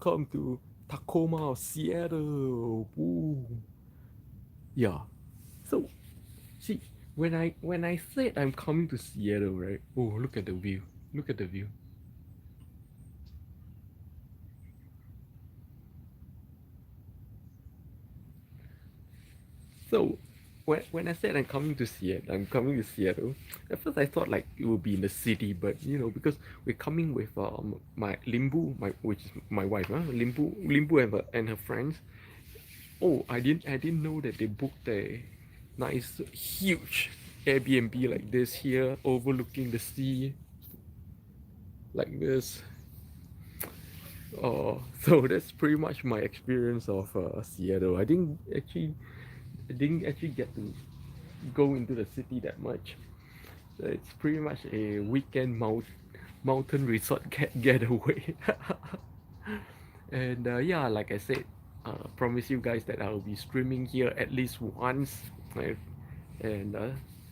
Come to Tacoma, Seattle. Woo. Yeah. So see, when I said I'm coming to Seattle, right? Oh, look at the view. Look at the view. So when I said I'm coming to Seattle. At first I thought like it would be in the city, but because we're coming with my Limbu, which is my wife, Limbu and her friends. Oh, I didn't know that they booked a nice huge Airbnb like this here, overlooking the sea like this. So that's pretty much my experience of Seattle. I didn't actually get to go into the city that much. So it's pretty much a weekend mountain resort getaway. And yeah, like I said, promise you guys that I'll be streaming here at least once. Right? And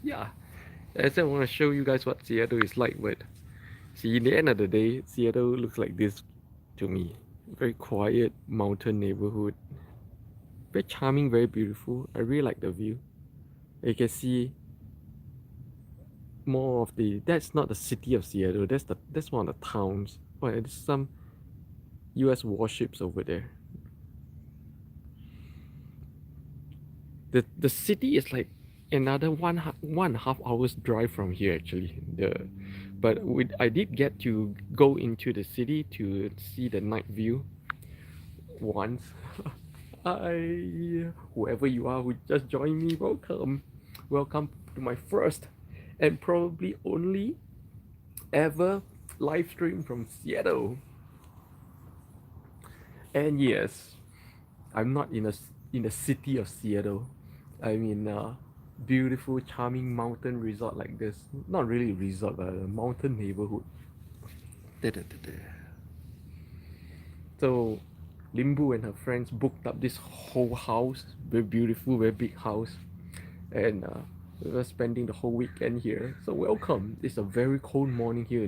yeah, as I want to show you guys what Seattle is like. But see, in the end of the day, Seattle looks like this to me. Very quiet mountain neighborhood. Very charming, very beautiful. I really like the view. You can see more of the. That's not the city of Seattle. That's one of the towns. Oh, there's some U.S. warships over there. The city is like another 1.5 hours drive from here actually. I did get to go into the city to see the night view once. I Whoever you are who just joined me, welcome to my first and probably only ever live stream from Seattle. And yes, I'm not in the city of Seattle. I'm in a beautiful, charming mountain resort like this. Not really resort, but a mountain neighborhood. Da-da-da-da. So, Limbu and her friends booked up this whole house, very beautiful, very big house, and we were spending the whole weekend here. So welcome. It's a very cold morning here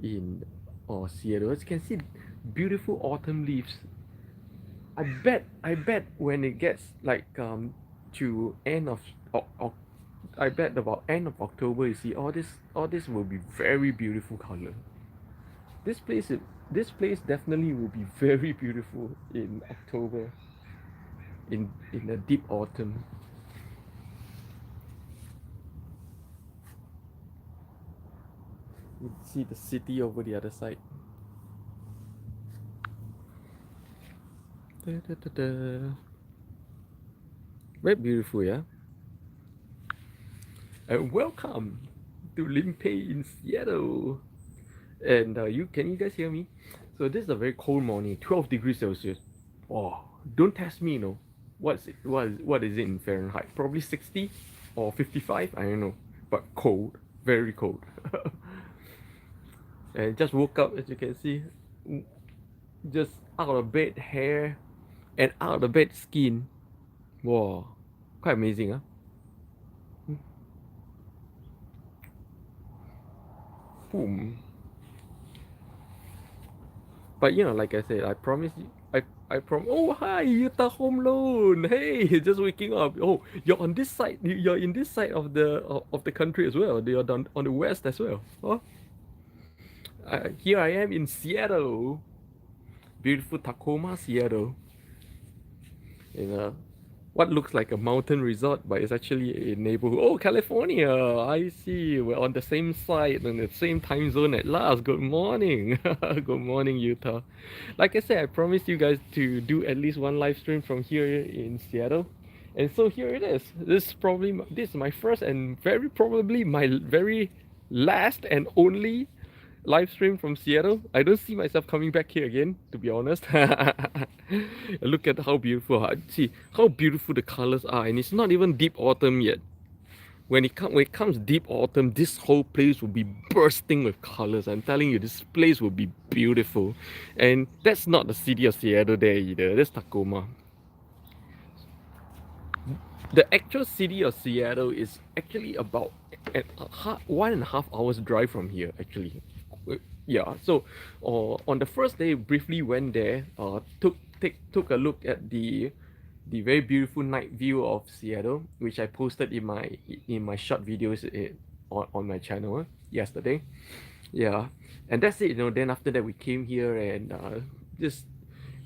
in Seattle. As you can see, beautiful autumn leaves. I bet when it gets like to end of I bet about end of October, you see all this will be very beautiful color. This place is this place definitely will be very beautiful in October, in the deep autumn. You see the city over the other side. Da, da, da, da. Very beautiful, yeah. And welcome to Limpeh in Seattle. And you guys hear me? So this is a very cold morning, 12 degrees Celsius. Oh, don't test me, what is it in Fahrenheit? Probably 60 or 55, I don't know. But cold, very cold. And just woke up, as you can see, just out of bed hair and out of bed skin. Wow, quite amazing, huh? Boom. But like I said, I promise you, Oh, hi, Utah Home Loan. Hey, just waking up. Oh, you're on this side. You're in this side of the country as well. You're down on the west as well. Oh, here I am in Seattle, beautiful Tacoma, Seattle. In what looks like a mountain resort, but it's actually a neighborhood. Oh, California! I see. We're on the same side and the same time zone at last. Good morning. Good morning, Utah. Like I said, I promised you guys to do at least one live stream from here in Seattle. And so here it is. This is my first and very probably my very last and only live stream from Seattle. I don't see myself coming back here again, to be honest. Look at how beautiful. See how beautiful the colors are, and it's not even deep autumn yet. When it comes deep autumn, this whole place will be bursting with colors. I'm telling you, this place will be beautiful. And that's not the city of Seattle there either. That's Tacoma. The actual city of Seattle is actually about 1.5 hours drive from here. Actually, Yeah, so on the first day, briefly went there. Took a look at the very beautiful night view of Seattle, which I posted in my short videos on my channel yesterday. Yeah, and that's it. Then after that, we came here and just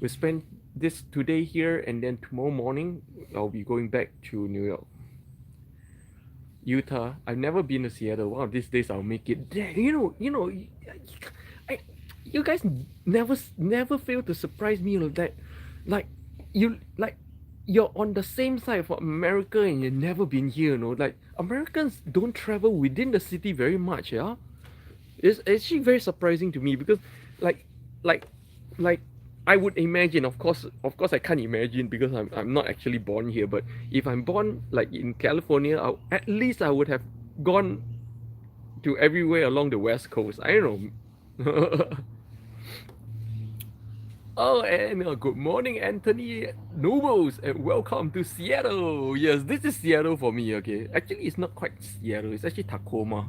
we spent this today here, and then tomorrow morning I'll be going back to New York, Utah. I've never been to Seattle. One of these days I'll make it. There, I, you guys never fail to surprise me like that. Like like you're on the same side of America and you've never been here. Like Americans don't travel within the city very much. Yeah, it's actually very surprising to me because, like, like, like, I would imagine. Of course, I can't imagine because I'm not actually born here. But if I'm born like in California, at least I would have gone to everywhere along the West Coast. I don't know. Oh, and good morning, Anthony Nobles, and welcome to Seattle. Yes, this is Seattle for me. Okay, actually, it's not quite Seattle. It's actually Tacoma.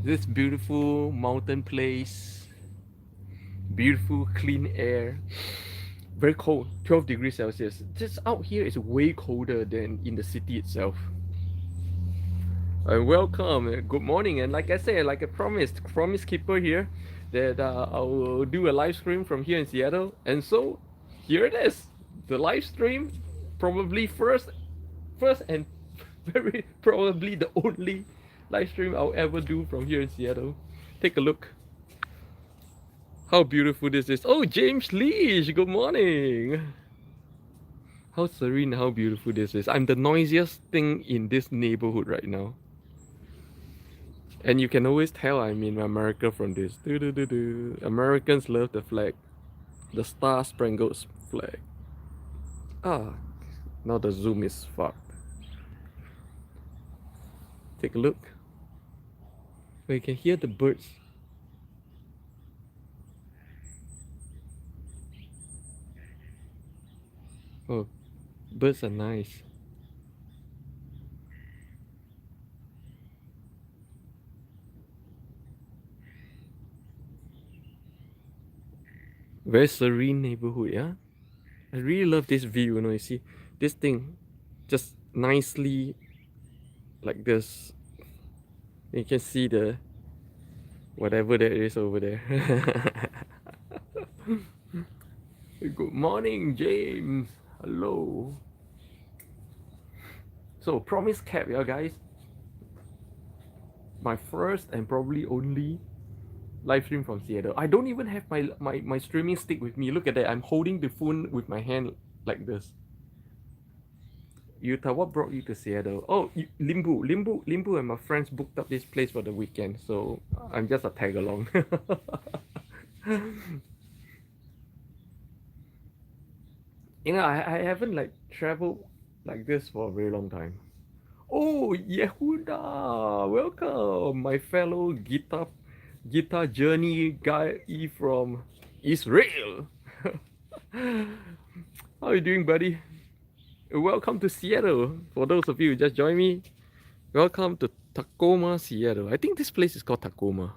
This beautiful mountain place, beautiful clean air, very cold, 12 degrees Celsius. Just out here is way colder than in the city itself. And welcome, good morning, and like I said, like I promised, promise keeper here, that I will do a live stream from here in Seattle, and so here it is, the live stream, probably first and very probably the only live stream I'll ever do from here in Seattle. Take a look. How beautiful this is. Oh, James Leach, good morning. How serene, how beautiful this is. I'm the noisiest thing in this neighborhood right now. And you can always tell I'm in America from this. Do. Americans love the flag. The Star Spangled Flag. Ah, now the zoom is fucked. Take a look. You can hear the birds. Oh, birds are nice. Very serene neighborhood, yeah? I really love this view, you see? This thing just nicely like this. You can see the whatever that is over there. Good morning, James. Hello. So, promise cap, yeah, guys. My first and probably only live stream from Seattle. I don't even have my streaming stick with me. Look at that. I'm holding the phone with my hand like this. Utah, what brought you to Seattle? Oh, Limbu and my friends booked up this place for the weekend, so I'm just a tag along. I haven't like traveled like this for a very long time. Oh, Yehuda, welcome, my fellow guitar journey guy from Israel. How are you doing, buddy? Welcome to Seattle. For those of you who just joined me, welcome to Tacoma, Seattle. I think this place is called Tacoma.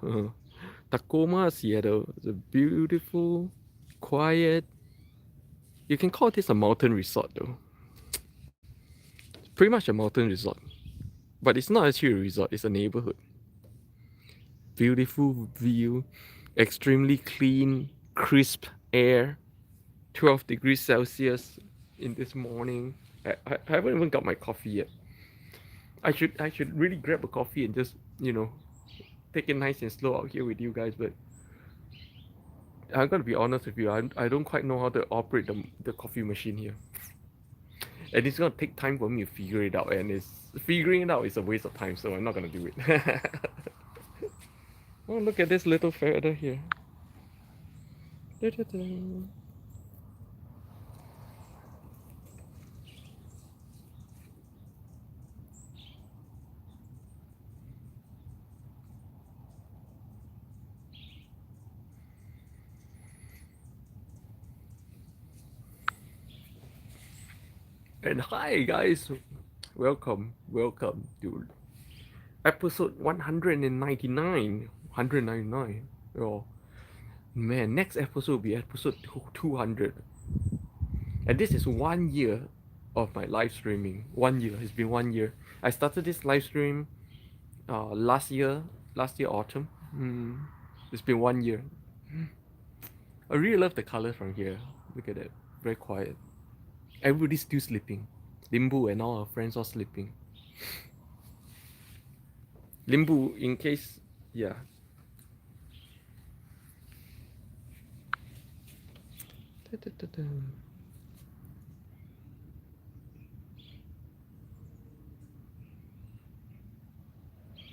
Tacoma, Seattle. It's a beautiful, quiet. You can call this a mountain resort, though. It's pretty much a mountain resort, but it's not actually a resort. It's a neighborhood. Beautiful view, extremely clean, crisp air. 12 degrees Celsius in this morning. I haven't even got my coffee yet. I should really grab a coffee and just take it nice and slow out here with you guys. But I'm gonna be honest with you. I don't quite know how to operate the coffee machine here, and it's gonna take time for me to figure it out. And figuring it out is a waste of time, so I'm not gonna do it. Oh, look at this little feather here. Da-da-da. And hi guys, welcome to episode 199. Oh man, next episode will be episode 200. And this is 1 year of my live streaming. 1 year. It's been 1 year. I started this live stream last year autumn. It's been 1 year. I really love the colors from here. Look at that. Very quiet. Everybody's still sleeping. Limbu and all our friends are sleeping. Limbu, in case, yeah.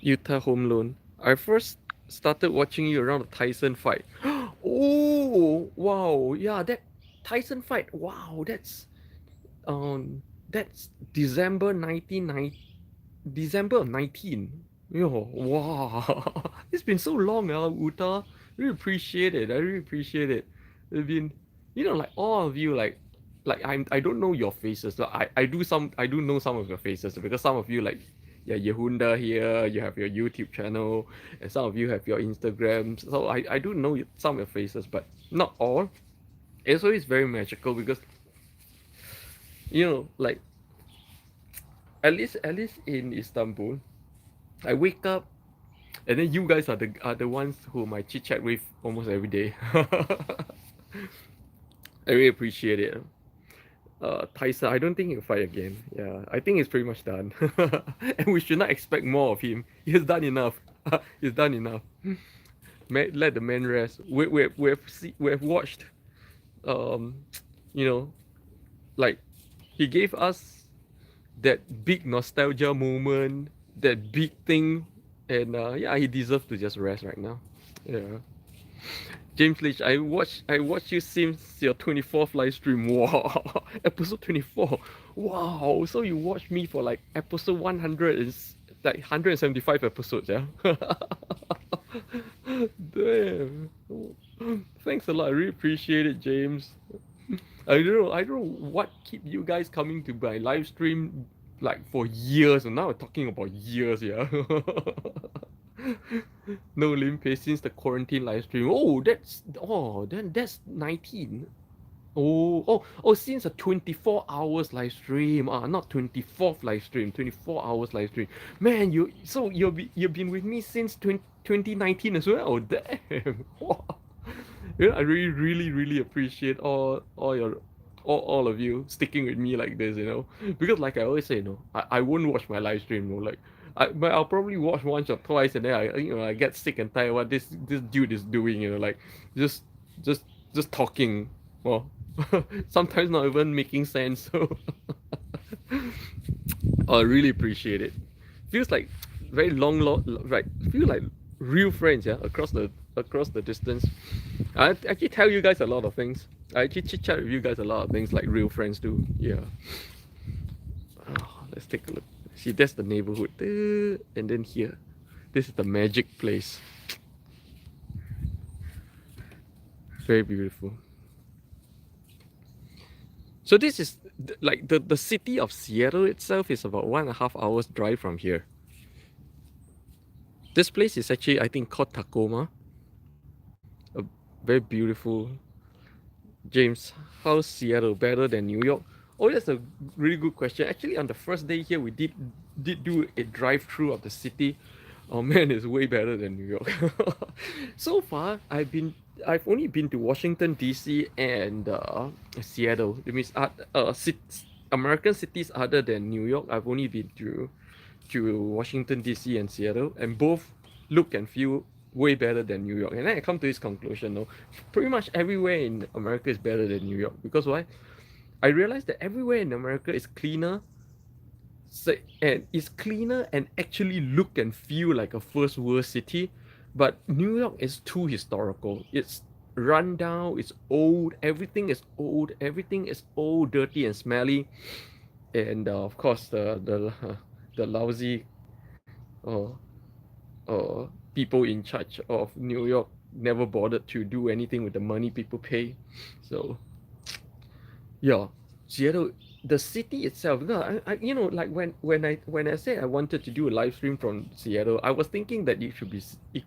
Utah Home Loan. I first started watching you around the Tyson fight. Oh wow, yeah, that Tyson fight. Wow, that's December 1990. December of 19. Yo, wow. It's been so long now, Uta. Really appreciate it. I really appreciate it. It's been, like all of you, like I don't know your faces. But I do know some of your faces because some of you like, yeah, Yehunda here, you have your YouTube channel, and some of you have your Instagram. So I do know some of your faces, but not all. It's always very magical because, like at least in Istanbul, I wake up and then you guys are the ones whom I chit chat with almost every day. I really appreciate it. Tyson, I don't think he'll fight again. Yeah, I think it's pretty much done, and we should not expect more of him. He's done enough. He's done enough. Let the man rest. We have watched, um, you know, like he gave us that big nostalgia moment, that big thing, and yeah, he deserves to just rest right now. Yeah. James Leach, I watched you since your 24th live stream. Wow, episode 24. Wow, so you watched me for like episode 100 and like 175 episodes, yeah. Damn. Thanks a lot. I really appreciate it, James. I don't know what keep you guys coming to my live stream like for years, and now we're talking about years, yeah. No Limpeh since the quarantine live stream. Then that's 19. Oh, since a 24 hours live stream. Not 24th live stream, 24 hours live stream. Man, you've been with me since 2019 as well. Damn. Wow. Yeah, I really, really, really appreciate all of you sticking with me like this, because like I always say, I won't watch my live stream, like but I'll probably watch once or twice, and then I get sick and tired what this dude is doing, like just just just talking, well, sometimes not even making sense. So I really appreciate it. Feels like very right? Feel like real friends, yeah, across the distance. I actually tell you guys a lot of things. I actually chit chat with you guys a lot of things like real friends do. Yeah. Let's take a look. See, that's the neighborhood. And then here, this is the magic place. Very beautiful. So this is like the city of Seattle itself is about 1.5 hours drive from here. This place is actually, I think, called Tacoma. A very beautiful. James, how's Seattle better than New York? Oh, that's a really good question. Actually, on the first day here, we did do a drive-through of the city. Oh man, it's way better than New York. So far, I've only been to Washington D.C. and Seattle. That means American cities other than New York. I've only been to Washington D.C. and Seattle, and both look and feel way better than New York. And then I come to this conclusion, no, pretty much everywhere in America is better than New York. Because why? I realized that everywhere in America is cleaner, and it's cleaner and actually look and feel like a first world city. But New York is too historical. It's run down, it's old, everything is old, dirty and smelly. And of course the lousy uh, people in charge of New York never bothered to do anything with the money people pay. So yeah, Seattle the city itself, no, you know, like when I said I wanted to do a live stream from Seattle, I was thinking that it should be it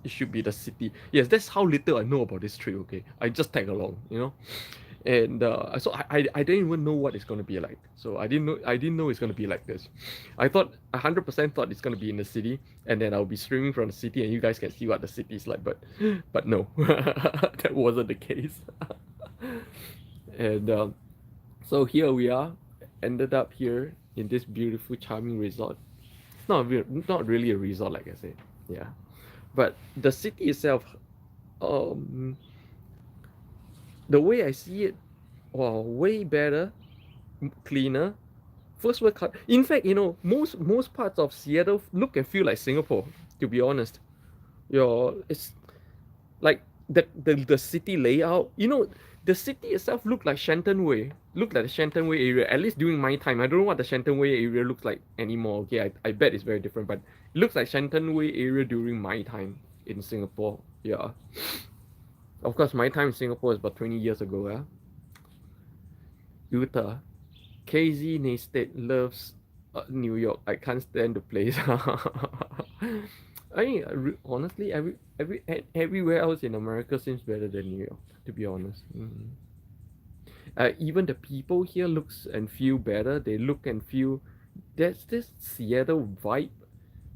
should be the city. Yes, that's how little I know about this trip. Okay, I just tag along, you know, and so I didn't even know what it's gonna be like. So I didn't know it's gonna be like this. I thought 100% thought it's gonna be in the city, and then I'll be streaming from the city, and you guys can see what the city is like. But no, that wasn't the case. And so here we are, ended up here in this beautiful, charming resort. It's not really a resort, like I said. Yeah, but the city itself, um, the way I see it, wow, way better, cleaner. First world cut. In fact, you know, most parts of Seattle look and feel like Singapore. To be honest, it's like the city layout. You know, the city itself looked like Shenton Way. Looked like the Shenton Way area. At least during my time, I don't know what the Shenton Way area looks like anymore. Okay, I bet it's very different, but it looks like Shenton Way area during my time in Singapore. Yeah, of course, my time in Singapore is about 20 years ago. Yeah, Utah. KZ Neistat loves New York. I can't stand the place. I mean, honestly, everywhere else in America seems better than New York. To be honest, even the people here looks and feel better. They look and feel. There's this Seattle vibe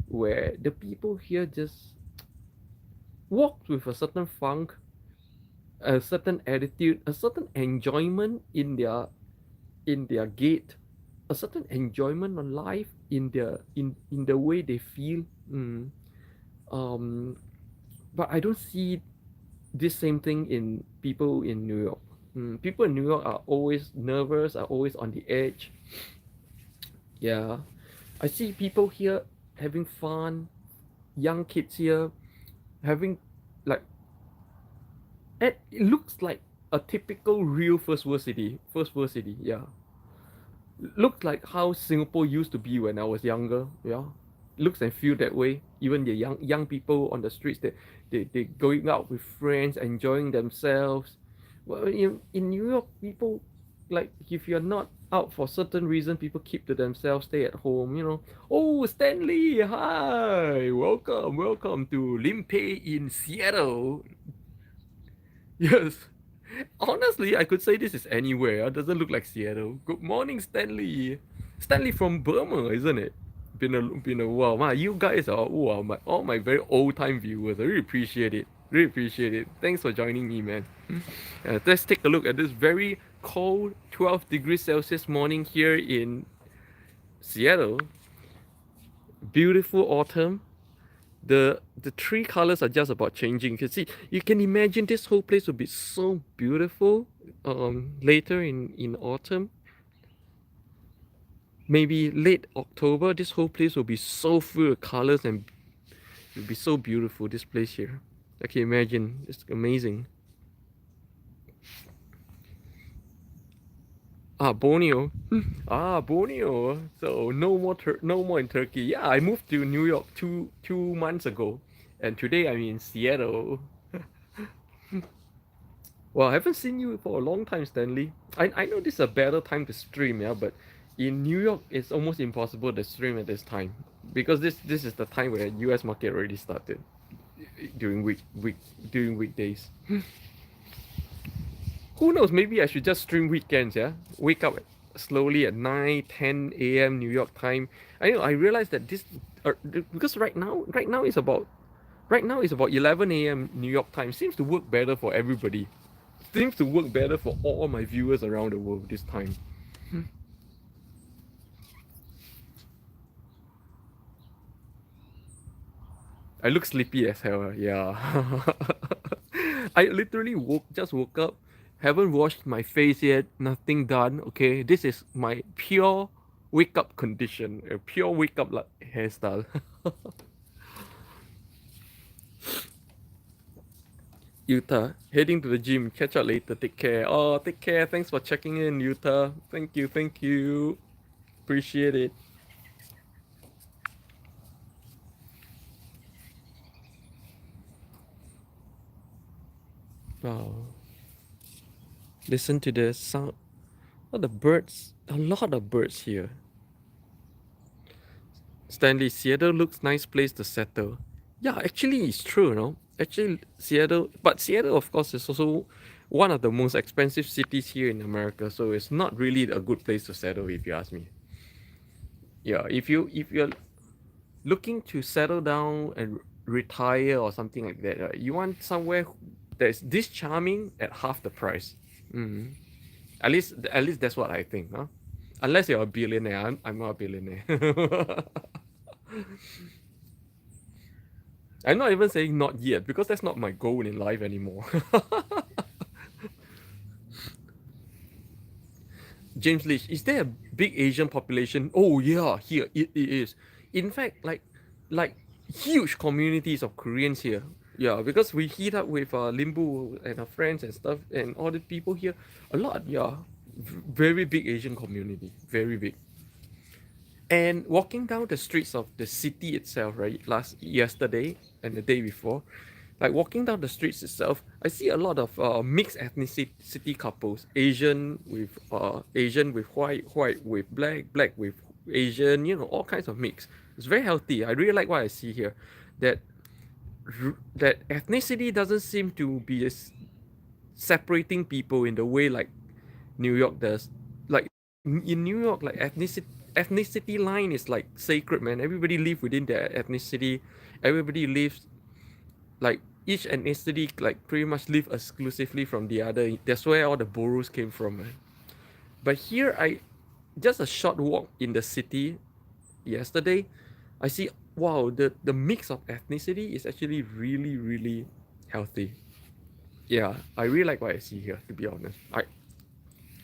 where the people here just walk with a certain funk, a certain attitude, a certain enjoyment in their gait, a certain enjoyment on life in the way they feel. Um, but I don't see this same thing in people in New York. People in New York are always nervous, are always on the edge. Yeah, I see people here having fun, young kids here having like it looks like a typical real first world city. First world city, yeah. Looks like how Singapore used to be when I was younger. Yeah, looks and feel that way. Even the young people on the streets, they going out with friends, enjoying themselves. Well, in New York, people like if you're not out for certain reason, people keep to themselves, stay at home. You know. Oh, Stanley, hi, welcome to Limpeh in Seattle. Yes. Honestly, I could say this is anywhere. It doesn't look like Seattle. Good morning, Stanley. Stanley from Burma, isn't it? Been a while. Wow, you guys are wow, all my very old time viewers. I really appreciate it. Really appreciate it. Thanks for joining me, man. Let's take a look at this very cold 12 degrees Celsius morning here in Seattle. Beautiful autumn. The three colors are just about changing. You can see, you can imagine this whole place will be so beautiful later in autumn. Maybe late October, this whole place will be so full of colors and it'll be so beautiful, this place here. I can imagine. It's amazing. Borneo. Borneo. So no more in Turkey. Yeah, I moved to New York two months ago, and today I'm in Seattle. Well, I haven't seen you for a long time, Stanley. I know this is a better time to stream, yeah, but in New York, it's almost impossible to stream at this time because this is the time where U.S. market already started during during weekdays. Who knows? Maybe I should just stream weekends, yeah. Wake up slowly at 9, 10 a.m. New York time. I know. I realized that because right now is about 11 a.m. New York time. Seems to work better for everybody. Seems to work better for all my viewers around the world this time. I look sleepy as hell. Yeah. I literally just woke up, haven't washed my face yet, nothing done. Okay, this is my pure wake up condition, a pure wake up like hairstyle. Utah, heading to the gym. Catch up later. Take care. Oh, take care. Thanks for checking in, Utah. Thank you. Thank you. Appreciate it. Oh, listen to the sound. Oh, the birds, a lot of birds here. Stanley, Seattle looks nice place to settle. Yeah, actually, it's true, no? Actually, Seattle, but Seattle, of course, is also one of the most expensive cities here in America, so it's not really a good place to settle, if you ask me. Yeah, if you're looking to settle down and retire or something like that, you want somewhere that's this charming at half the price. Mm. At least that's what I think, huh? Unless you're a billionaire, I'm not a billionaire. I'm not even saying not yet because that's not my goal in life anymore. James Leach, is there a big Asian population? Oh yeah, here it is. In fact, like huge communities of Koreans here. Yeah, because we heat up with Limbu and our friends and stuff and all the people here. A lot, yeah. Very big Asian community. Very big. And walking down the streets of the city itself, right? Yesterday and the day before, like walking down the streets itself, I see a lot of mixed ethnicity couples. Asian with white, white with black, black with Asian. All kinds of mix. It's very healthy. I really like what I see here. That that ethnicity doesn't seem to be separating people in the way like New York does. Like in New York, like ethnicity line is like sacred, man. Everybody live within their ethnicity. Everybody lives like each ethnicity like pretty much live exclusively from the other. That's where all the boroughs came from, man. But here I just a short walk in the city yesterday, I see wow the mix of ethnicity is actually really really healthy. Yeah, I really like what I see here, to be honest.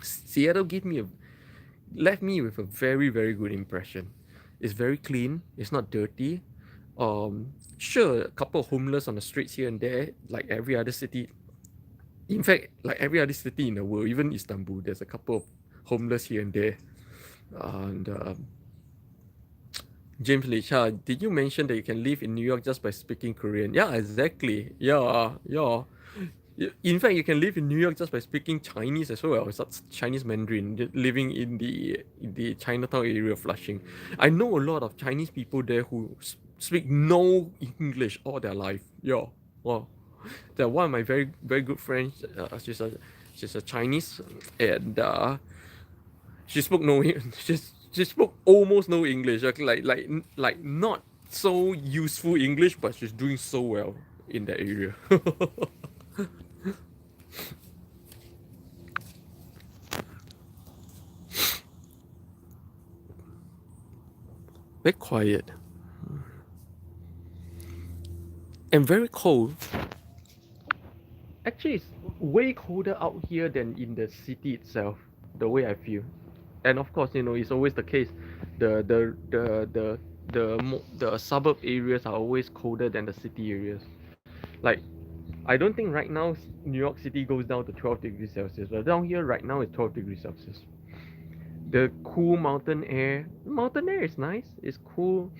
Seattle left me with a very very good impression. It's very clean. It's not dirty. Sure, a couple of homeless on the streets here and there, like every other city. In fact, like every other city in the world, even Istanbul, there's a couple of homeless here and there. And James Licha, did you mention that you can live in New York just by speaking Korean? Yeah, exactly. Yeah, yeah. In fact, you can live in New York just by speaking Chinese as well. It's Chinese Mandarin, living in the Chinatown area of Flushing. I know a lot of Chinese people there who speak no English all their life. Yeah, wow. One of my very very good friends. She's a Chinese, and she spoke no she spoke almost no English. Like not so useful English, but she's doing so well in that area. Very quiet and very cold. Actually, it's way colder out here than in the city itself. The way I feel, and of course, it's always the case. The suburb areas are always colder than the city areas. Like I don't think right now New York City goes down to 12 degrees Celsius, but down here right now it's 12 degrees Celsius. The cool mountain air is nice. It's cool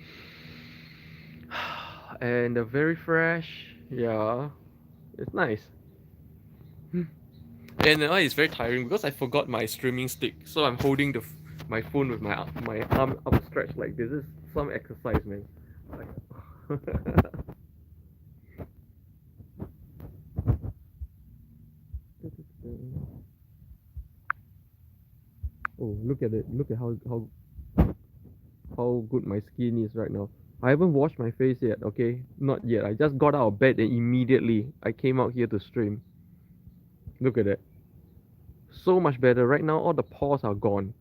and very fresh. Yeah, it's nice. And it's very tiring because I forgot my streaming stick, so I'm holding my phone with my arm outstretched like this. Is some exercise, man. Like, oh, look at it! Look at how good my skin is right now. I haven't washed my face yet. Okay, not yet. I just got out of bed and immediately I came out here to stream. Look at that. So much better. Right now, all the pores are gone.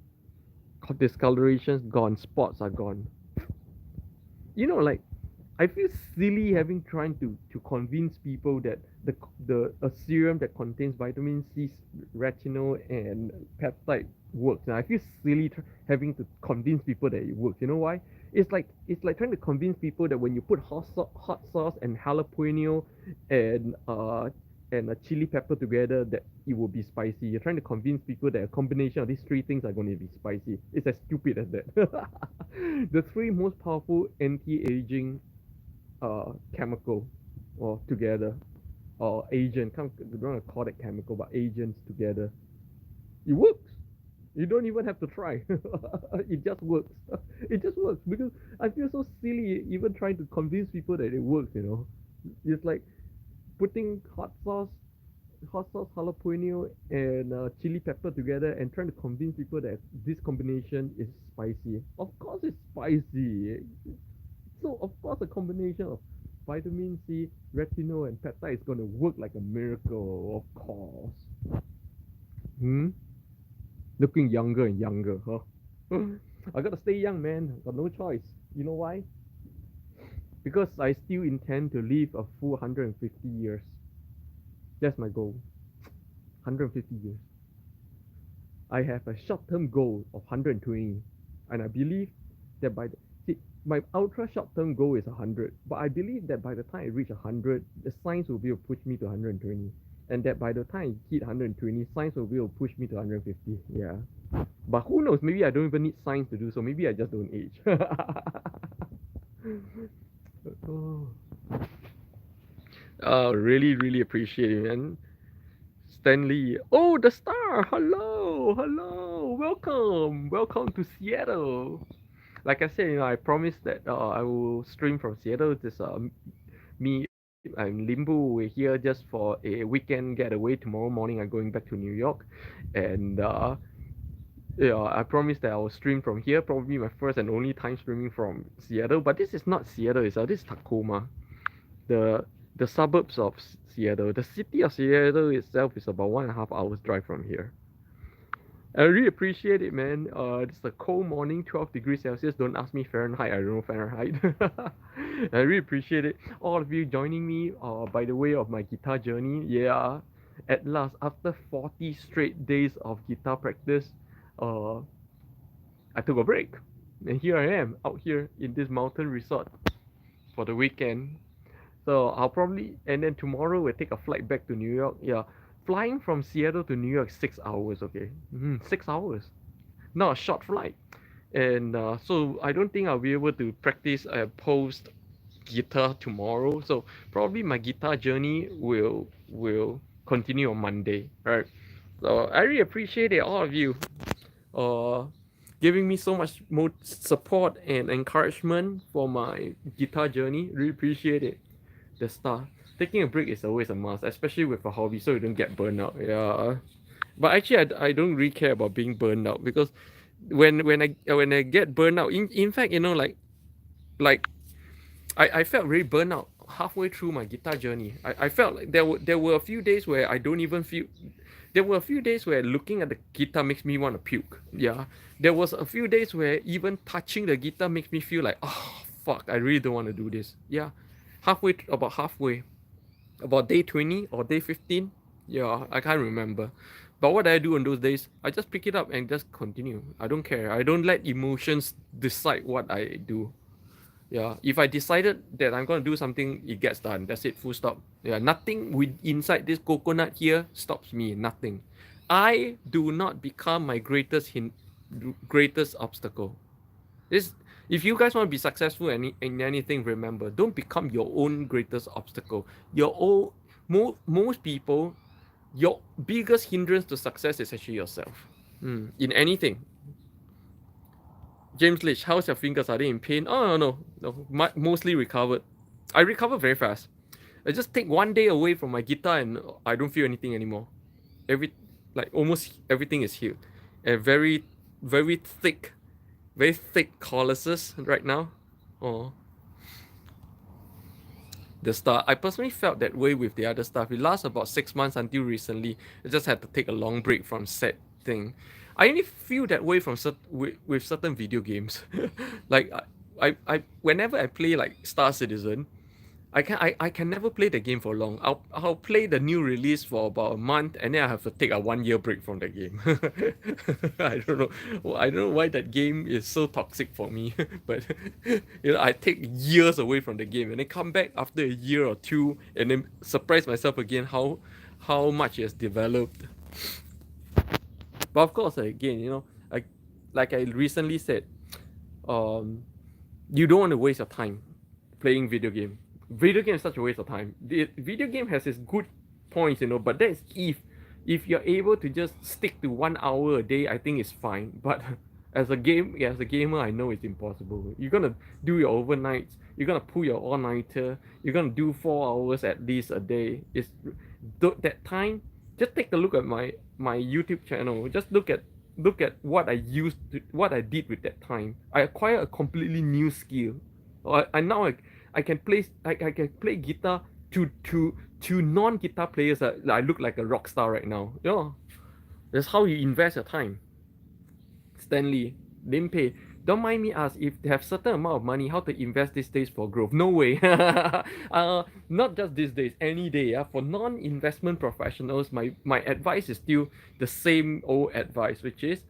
Discolorations gone. Spots are gone. Like I feel silly having trying to convince people that a serum that contains vitamin C, retinol, and peptide works. And I feel silly having to convince people that it works. You know why? It's like trying to convince people that when you put hot sauce and jalapeno and a chili pepper together, that it will be spicy. You're trying to convince people that a combination of these three things are going to be spicy. It's as stupid as that. The three most powerful anti-aging chemical or together or agent. Can't, don't want to call it chemical, but agents together. It works. You don't even have to try. It just works. It just works because I feel so silly even trying to convince people that it works. It's like putting hot sauce, jalapeno, and chili pepper together and trying to convince people that this combination is spicy. Of course, it's spicy. So, of course, a combination of vitamin C, retinol, and peptide is going to work like a miracle. Of course. Hmm? Looking younger and younger, huh? I gotta stay young, man. Got no choice. You know why? Because I still intend to live a full 150 years. That's my goal. 150 years. I have a short-term goal of 120, and I believe that my ultra short-term goal is 100, but I believe that by the time I reach 100, the science will be able to push me to 120, and that by the time I hit 120, science will be able to push me to 150. Yeah, but who knows? Maybe I don't even need science to do so. Maybe I just don't age. Oh. Really, really appreciate it, man. Stanley. Oh, the star. Hello, hello. Welcome to Seattle. Like I said, I promised that I will stream from Seattle. This me, I'm Limbu. We're here just for a weekend getaway. Tomorrow morning, I'm going back to New York, and yeah, I promised that I will stream from here. Probably my first and only time streaming from Seattle. But this is not Seattle. This is Tacoma, the the suburbs of Seattle. The city of Seattle itself is about 1.5 hours drive from here. I really appreciate it, man. It's a cold morning, 12 degrees Celsius. Don't ask me Fahrenheit. I don't know Fahrenheit. I really appreciate it. All of you joining me by the way of my guitar journey. Yeah, at last, after 40 straight days of guitar practice, uh, I took a break. And here I am, out here in this mountain resort for the weekend. So I'll probably, and then tomorrow we'll take a flight back to New York. Yeah, flying from Seattle to New York 6 hours. Okay, 6 hours, not a short flight. And so I don't think I'll be able to practice post guitar tomorrow. So probably my guitar journey will continue on Monday, right? So I really appreciate it, all of you, uh, giving me so much more support and encouragement for my guitar journey. Really appreciate it. The star. Taking a break is always a must, especially with a hobby, so you don't get burned out. Yeah. But actually, I don't really care about being burned out because when I get burned out, in fact, like I felt really burned out halfway through my guitar journey. I felt like there were a few days where I don't even feel. There were a few days where looking at the guitar makes me want to puke. Yeah. There was a few days where even touching the guitar makes me feel like, oh fuck, I really don't want to do this. Yeah. About halfway, about day 20 or day 15. Yeah, I can't remember. But what I do on those days, I just pick it up and just continue. I don't care. I don't let emotions decide what I do. Yeah, if I decided that I'm gonna do something, it gets done. That's it. Full stop. Yeah, nothing with inside this coconut here stops me. Nothing. I do not become my greatest obstacle. This, if you guys want to be successful in anything, remember, don't become your own greatest obstacle. Your own, most people, your biggest hindrance to success is actually yourself. In anything. James Lich, how's your fingers? Are they in pain? Oh no, mostly recovered. I recover very fast. I just take one day away from my guitar and I don't feel anything anymore. Almost everything is healed. And very thick calluses right now. Oh, the stuff. I personally felt that way with the other stuff. It lasts about 6 months until recently. I just had to take a long break from said thing. I only feel that way with certain video games. Like whenever I play like Star Citizen, I can never play the game for long. I'll play the new release for about a month and then I have to take a 1 year break from the game. I don't know. I don't know why that game is so toxic for me. But I take years away from the game and then come back after a year or two and then surprise myself again how much it has developed. But of course, again, like I recently said, you don't want to waste your time playing video game. Video game is such a waste of time. The video game has its good points, but that is if If you're able to just stick to 1 hour a day, I think it's fine. But as a gamer, I know it's impossible. You're gonna do your overnights. You're gonna pull your all-nighter. You're gonna do 4 hours at least a day. It's that time. Just take a look at my YouTube channel. Just look at what what I did with that time. I acquired a completely new skill. I now I can play I can play guitar to non-guitar players. I look like a rock star right now. That's how you invest your time. Stanley, Limpeh, don't mind me ask if they have certain amount of money, how to invest these days for growth? No way. Not just these days, any day. For non-investment professionals, my advice is still the same old advice, which is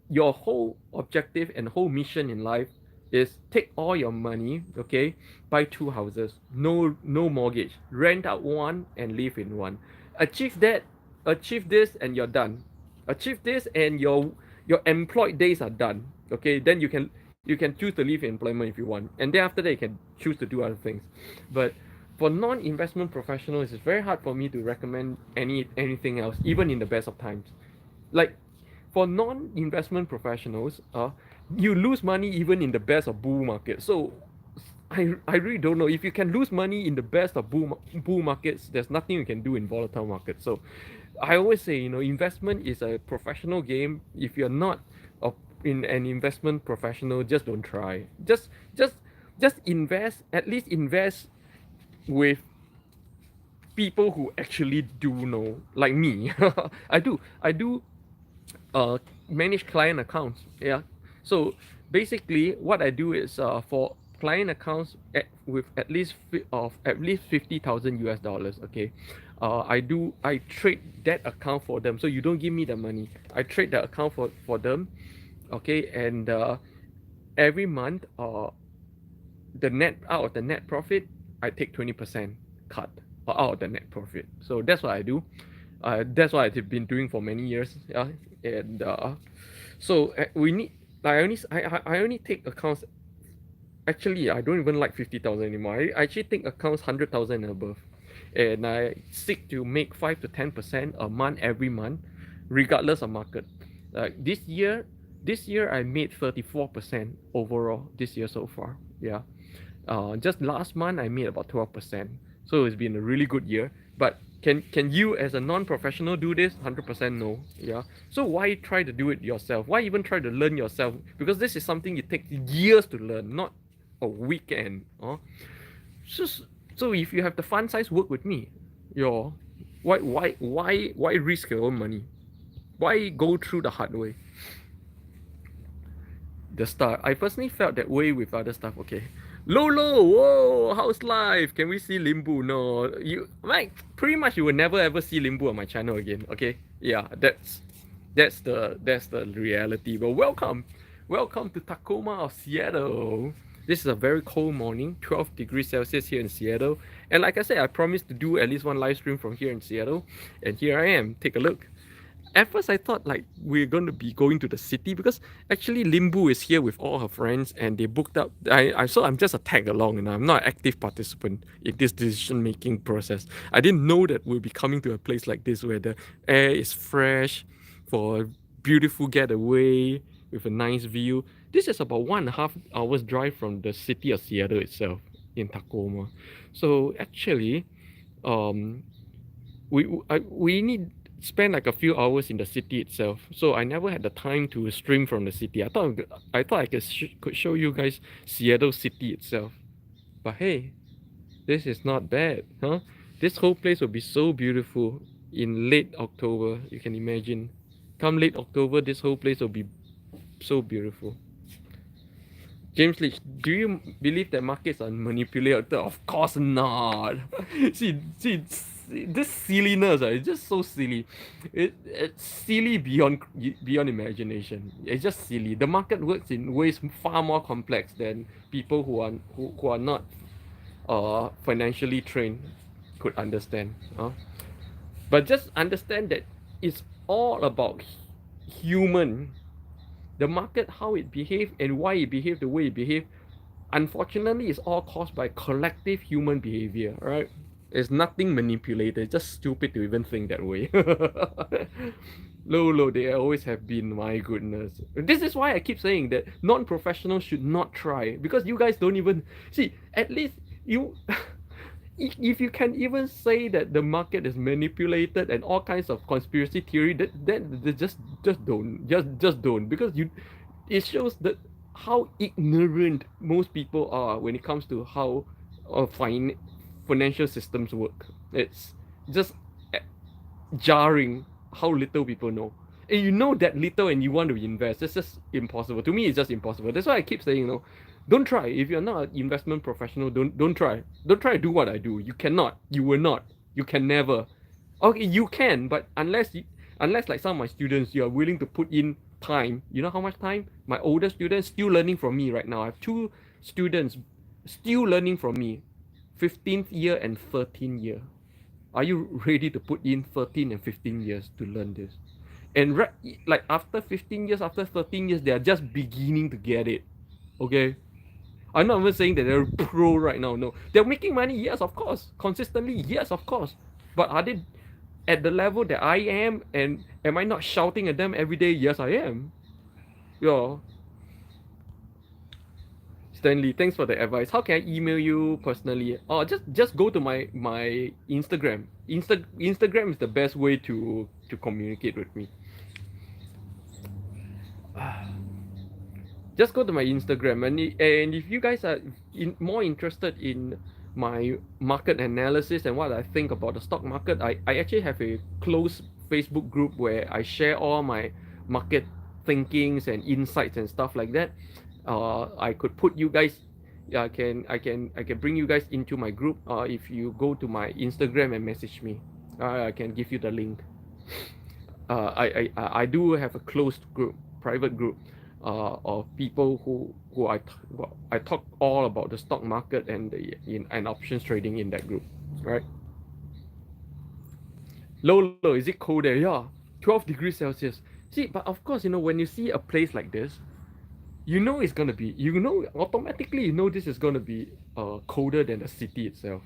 your whole objective and whole mission in life is take all your money, okay, buy 2 houses, no mortgage, rent out one and live in one. Achieve that, achieve this, and you're done. Achieve this, and your employed days are done. Okay, then you can choose to leave employment if you want, and then after that you can choose to do other things. But for non-investment professionals, it's very hard for me to recommend anything else, even in the best of times. Like for non-investment professionals, you lose money even in the best of bull market. So I really don't know if you can lose money in the best of bull markets. There's nothing you can do in volatile markets. So I always say, investment is a professional game. If you're not in an investment professional, just don't try. Just invest. At least invest with people who actually do know, like me. I do manage client accounts. Yeah. So basically, what I do is for client accounts with at least 50,000 US dollars. Okay. I trade that account for them. So you don't give me the money. I trade the account for them. Okay. And every month, the net out of the net profit, I take 20% cut out of the net profit. So that's what I do. That's what I've been doing for many years. Yeah, and so we need. I only take accounts. Actually, I don't even like 50,000 anymore. I actually take accounts 100,000 and above, and I seek to make 5 to 10% a month every month, regardless of market. Like this year I made 34% overall this year so far. Yeah, just last month I made about 12%. So it's been a really good year. But can you as a non-professional do this? 100% no. Yeah. So why try to do it yourself? Why even try to learn yourself? Because this is something it takes years to learn, not a weekend. So, so if you have the fund size, work with me. Your why risk your own money? Why go through the hard way? The start. I personally felt that way with other stuff. Okay. Lolo, whoa, how's life? Can we see Limbu? No, pretty much you will never ever see Limbu on my channel again. Okay, yeah, that's the reality. But welcome to Tacoma or Seattle. This is a very cold morning, 12 degrees Celsius here in Seattle. And like I said, I promised to do at least one live stream from here in Seattle, and here I am. Take a look. At first I thought like we're going to be going to the city because actually Limbu is here with all her friends and they booked up. I'm just a tag along and I'm not an active participant in this decision making process. I didn't know that we'll be coming to a place like this where the air is fresh for a beautiful getaway with a nice view. This is about 1.5 hours drive from the city of Seattle itself in Tacoma. So actually, we need spend like a few hours in the city itself. So I never had the time to stream from the city. I thought I could show you guys Seattle city itself. But hey, this is not bad, huh? This whole place will be so beautiful in late October. You can imagine. Come late October, this whole place will be so beautiful. James Leach, do you believe that markets are manipulated? Of course not. see, this silliness, it's just so silly. It's silly beyond imagination. It's just silly. The market works in ways far more complex than people who are not financially trained could understand. But just understand that it's all about human. The market, how it behaved and why it behaved the way it behaved, unfortunately, is all caused by collective human behavior, right? It's nothing manipulated. It's just stupid to even think that way. Low, they always have been. My goodness, this is why I keep saying that non-professionals should not try, because you guys don't even see. At least you, if you can even say that the market is manipulated and all kinds of conspiracy theory, that just don't, just don't, because you, it shows that how ignorant most people are when it comes to how financial systems work. It's just jarring how little people know. And you know that little and you want to invest. It's just impossible. To me, it's just impossible. That's why I keep saying, don't try. If you're not an investment professional, don't try. Don't try to do what I do. You cannot. You will not. You can never. Okay, you can, but unless like some of my students, you are willing to put in time. You know how much time? My older students still learning from me right now. I have two students still learning from me, 15th year and 13th year. Are you ready to put in 13 and 15 years to learn this? And like after 15 years, after 13 years, they are just beginning to get it. Okay? I'm not even saying that they're pro right now. No. They're making money, yes, of course. Consistently, yes, of course. But are they at the level that I am? And am I not shouting at them every day? Yes, I am. Yeah. Stanley, thanks for the advice. How can I email you personally? Oh, just go to my Instagram. Instagram is the best way to communicate with me. Just go to my Instagram, and if you guys are more interested in my market analysis and what I think about the stock market, I actually have a close Facebook group where I share all my market thinkings and insights and stuff like that. I could put you guys, yeah, I can bring you guys into my group. If you go to my Instagram and message me, I can give you the link. I do have a closed group, private group, of people who I talk all about the stock market and and options trading in that group, right? Lolo, is it cold there? Yeah, 12 degrees Celsius. See, but of course, when you see a place like this, it's gonna be, automatically, this is gonna be colder than the city itself.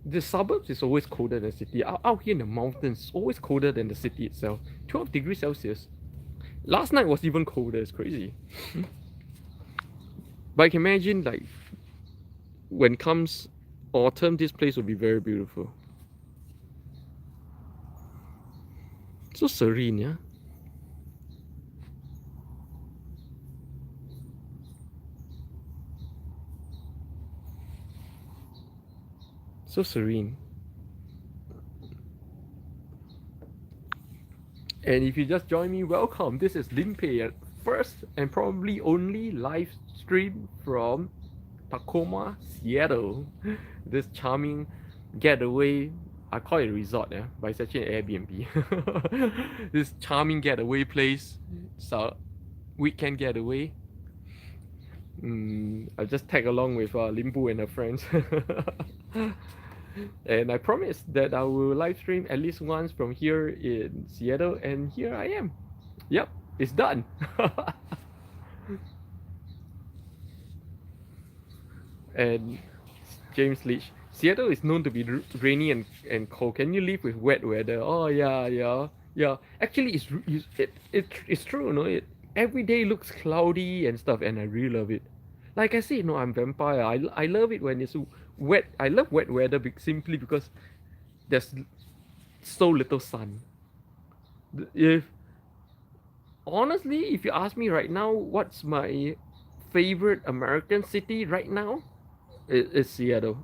The suburbs is always colder than the city. Out here in the mountains, always colder than the city itself. 12 degrees Celsius. Last night was even colder. It's crazy. But I can imagine, like, when comes autumn, this place will be very beautiful. So serene, yeah. So serene. And if you just join me, welcome. This is Limpeh, first and probably only live stream from Tacoma, Seattle. This charming getaway. I call it a resort, yeah, but it's actually an Airbnb. This charming getaway place. So weekend getaway. I just tag along with Limbu and her friends. And I promise that I will live stream at least once from here in Seattle, and here I am. Yep, it's done. And James Leach, Seattle is known to be rainy and cold. Can you live with wet weather? Oh yeah, yeah, yeah. Actually, it's true. Every day looks cloudy and stuff, and I really love it. Like I said, I'm vampire. I love it when it's wet. I love wet weather simply because there's so little sun. If honestly, if you ask me right now, what's my favorite American city right now? It's Seattle.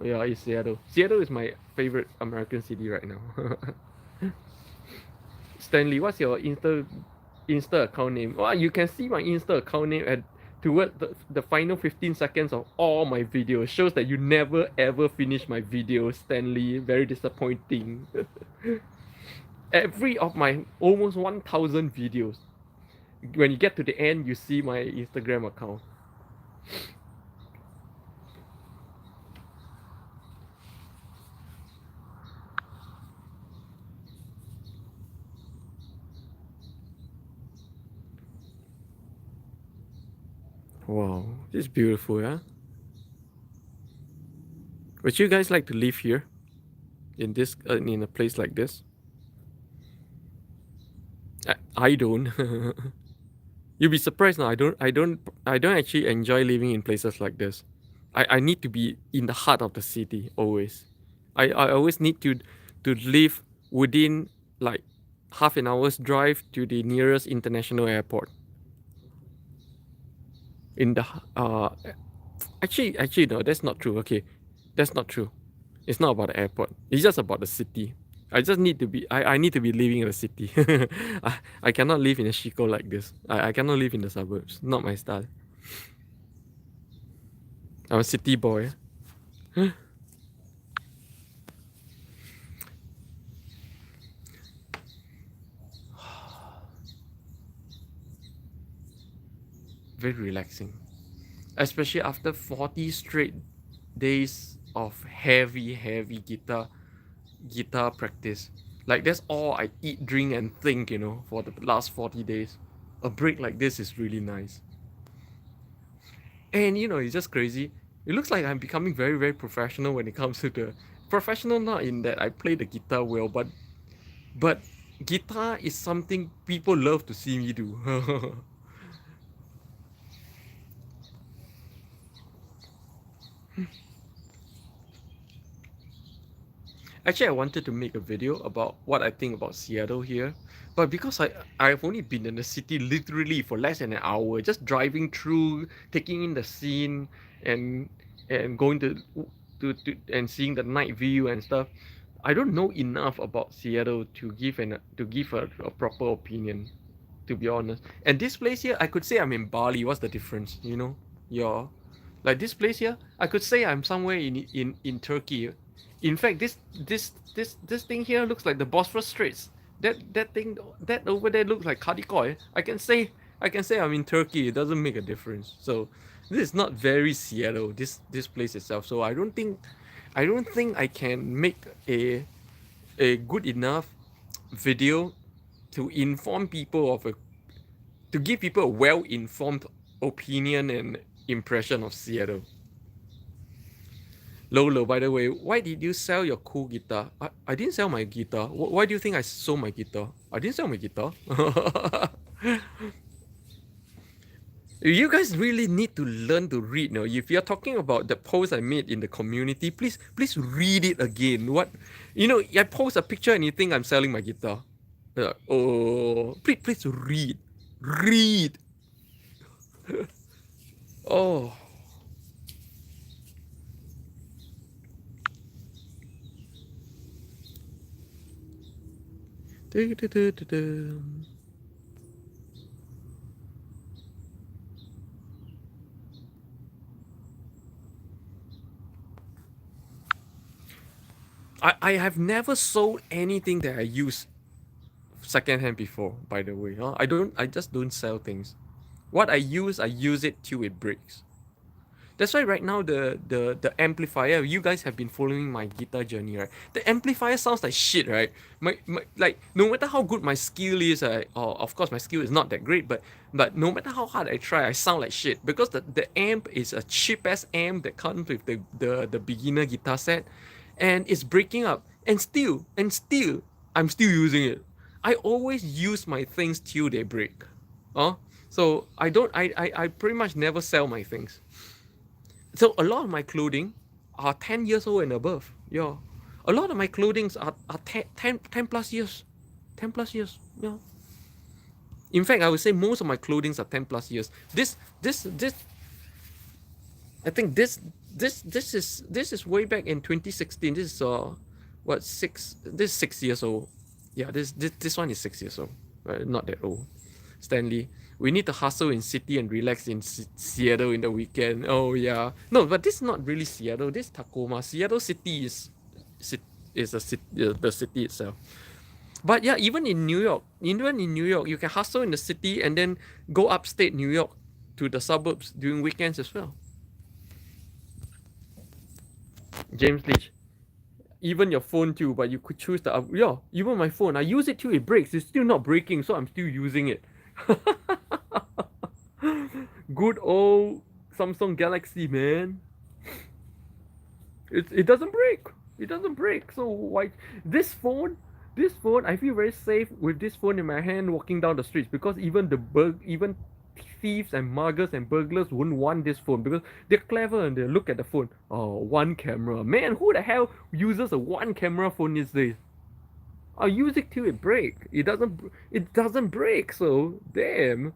Yeah, it's Seattle. Seattle is my favorite American city right now. Stanley, what's your Insta account name? Well, you can see my Insta account name at toward the final 15 seconds of all my videos. Shows that you never ever finish my videos, Stanley. Very disappointing. Every of my almost 1,000 videos, when you get to the end, you see my Instagram account. Wow, this is beautiful, yeah. Would you guys like to live here in this in a place like this? I don't. You'll be surprised now. I don't actually enjoy living in places like this. I need to be in the heart of the city always. I always need to live within like half an hour's drive to the nearest international airport. In the actually no, that's not true. Okay, that's not true. It's not about the airport. It's just about the city. I need to be living in the city. I cannot live in a shiko like this. I cannot live in the suburbs. Not my style. I'm a city boy. Very relaxing. Especially after 40 straight days of heavy guitar practice. Like that's all I eat, drink and think, for the last 40 days. A break like this is really nice. And it's just crazy. It looks like I'm becoming very, very professional when it comes to the professional, not in that I play the guitar well, but guitar is something people love to see me do. Actually, I wanted to make a video about what I think about Seattle here, but because I've only been in the city literally for less than an hour, just driving through, taking in the scene, and going to and seeing the night view and stuff. I don't know enough about Seattle to give a proper opinion, to be honest. And this place here, I could say I'm in Bali. What's the difference? Yeah. Like this place here, I could say I'm somewhere in Turkey. In fact, this thing here looks like the Bosphorus Straits. That over there looks like Kadikoy. I can say I'm in Turkey. It doesn't make a difference. So this is not very Seattle. This place itself. So I don't think I can make a good enough video to inform people to give people a well-informed opinion and impression of Seattle. Lolo, by the way, why did you sell your cool guitar? I didn't sell my guitar. Why do you think I sold my guitar? I didn't sell my guitar. You guys really need to learn to read. No, if you're talking about the post I made in the community, please read it again. I post a picture and you think I'm selling my guitar. Oh, please read. Oh. I have never sold anything that I use secondhand before, by the way. Huh? I just don't sell things. What I use it till it breaks. That's why right now the amplifier, you guys have been following my guitar journey, right? The amplifier sounds like shit, right? My like no matter how good my skill is, of course my skill is not that great, but no matter how hard I try, I sound like shit because the amp is a cheap ass amp that comes with the beginner guitar set, and it's breaking up, and still I'm still using it. I always use my things till they break. So I don't I pretty much never sell my things. So a lot of my clothing are 10 years old and above. Yeah. A lot of my clothings are 10 plus years. 10 plus years. Yeah. In fact, I would say most of my clothings are 10 plus years. This I think this is way back in 2016. This is this is 6 years old. Yeah, this one is 6 years old. Not that old. Stanley, we need to hustle in city and relax in Seattle in the weekend. Oh yeah, no, but this is not really Seattle. This is Tacoma. Seattle city is the city itself. But yeah, even in New York, you can hustle in the city and then go upstate New York to the suburbs during weekends as well. James Leach, even your phone too, but you could choose yeah, even my phone. I use it till it breaks. It's still not breaking, so I'm still using it. Good old Samsung Galaxy, man. It doesn't break. It doesn't break. So why this phone? This phone, I feel very safe with this phone in my hand walking down the streets because even thieves and muggers and burglars wouldn't want this phone because they're clever and they look at the phone. Oh, one camera. Man, who the hell uses a one camera phone these days? I'll use it till it break. It doesn't break. So damn.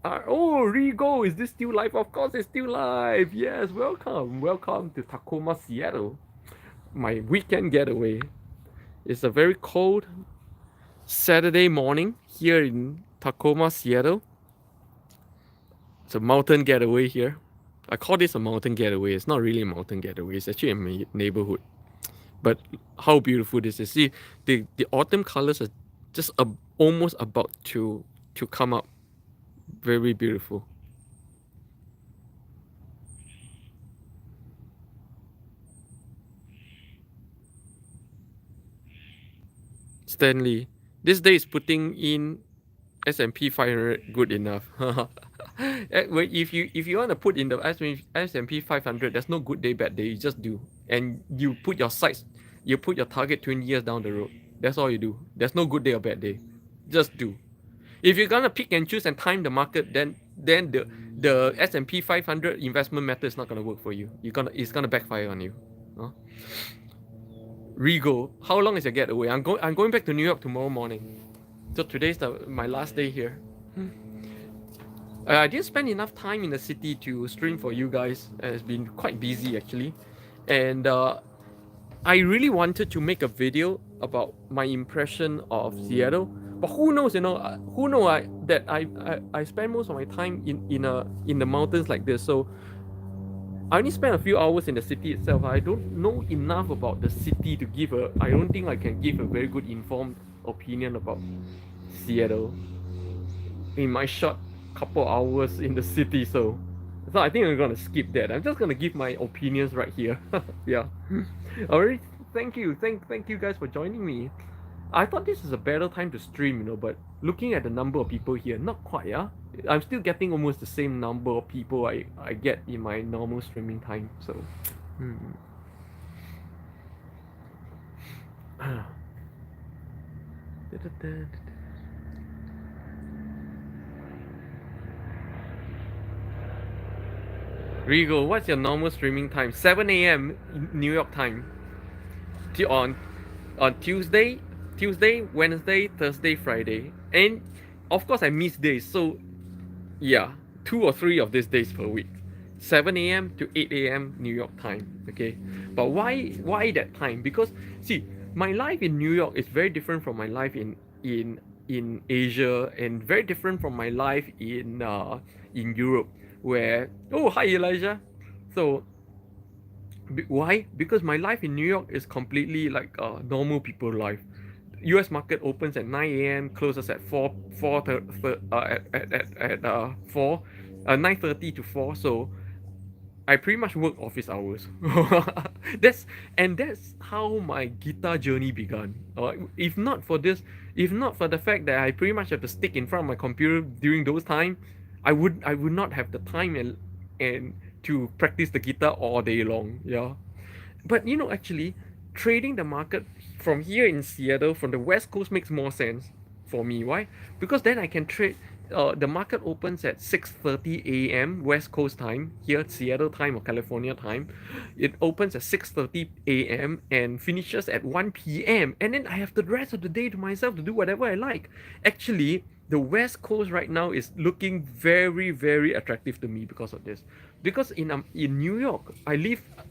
Oh, Rigo, is this still live? Of course, it's still live. Yes, welcome to Tacoma, Seattle. My weekend getaway. It's a very cold Saturday morning here in Tacoma, Seattle. It's a mountain getaway here. I call this a mountain getaway. It's not really a mountain getaway. It's actually a neighborhood. But how beautiful this is! See, the autumn colors are just almost about to come up. Very beautiful. Stanley, this day is putting in S&P 500 good enough. If you want to put in the S&P 500, there's no good day, bad day. You just do, and you put your target 20 years down the road. That's all you do. There's no good day or bad day. Just do. If you're gonna pick and choose and time the market, then the S&P 500 investment method is not gonna work for you. It's gonna backfire on you. Huh? Rigo, how long is your getaway? I'm going back to New York tomorrow morning. So today's my last day here. I didn't spend enough time in the city to stream for you guys. It's been quite busy actually, and I really wanted to make a video about my impression of Seattle. But who knows, that I spend most of my time in the mountains like this. So I only spent a few hours in the city itself. I don't know enough about the city to give a. I don't think I can give a very good informed opinion about Seattle in my short couple hours in the city. So I think I'm gonna skip that. I'm just gonna give my opinions right here. Yeah. Alright. Thank you guys for joining me. I thought this is a better time to stream, but looking at the number of people here, not quite, yeah. I'm still getting almost the same number of people I get in my normal streaming time. So, Rigo, what's your normal streaming time? 7 a.m. New York time. On Tuesday, Wednesday, Thursday, Friday, and of course I miss days. So yeah, 2 or 3 of these days per week, 7 a.m. to 8 a.m. New York time. Okay, but why that time? Because see, my life in New York is very different from my life in Asia, and very different from my life in Europe. Where hi Elijah, so why? Because my life in New York is completely like normal people life. U.S. market opens at 9 a.m., closes at 4, 9:30 to 4. So I pretty much work office hours. That's how my guitar journey began. If not for the fact that I pretty much have to stick in front of my computer during those time, I would not have the time and to practice the guitar all day long. Yeah. But actually, trading the market from here in Seattle, from the West Coast, makes more sense for me. Why? Because then I can trade. The market opens at 6:30 a.m. West Coast time, here Seattle time or California time. It opens at 6:30 a.m. and finishes at 1 p.m. And then I have the rest of the day to myself to do whatever I like. Actually, the West Coast right now is looking very, very attractive to me because of this. Because in New York,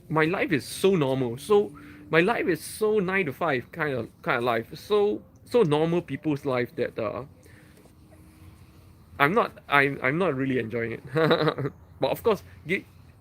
my life is so normal. So my life is so 9 to 5 kind of life. So normal people's life that I'm not really enjoying it. But of course,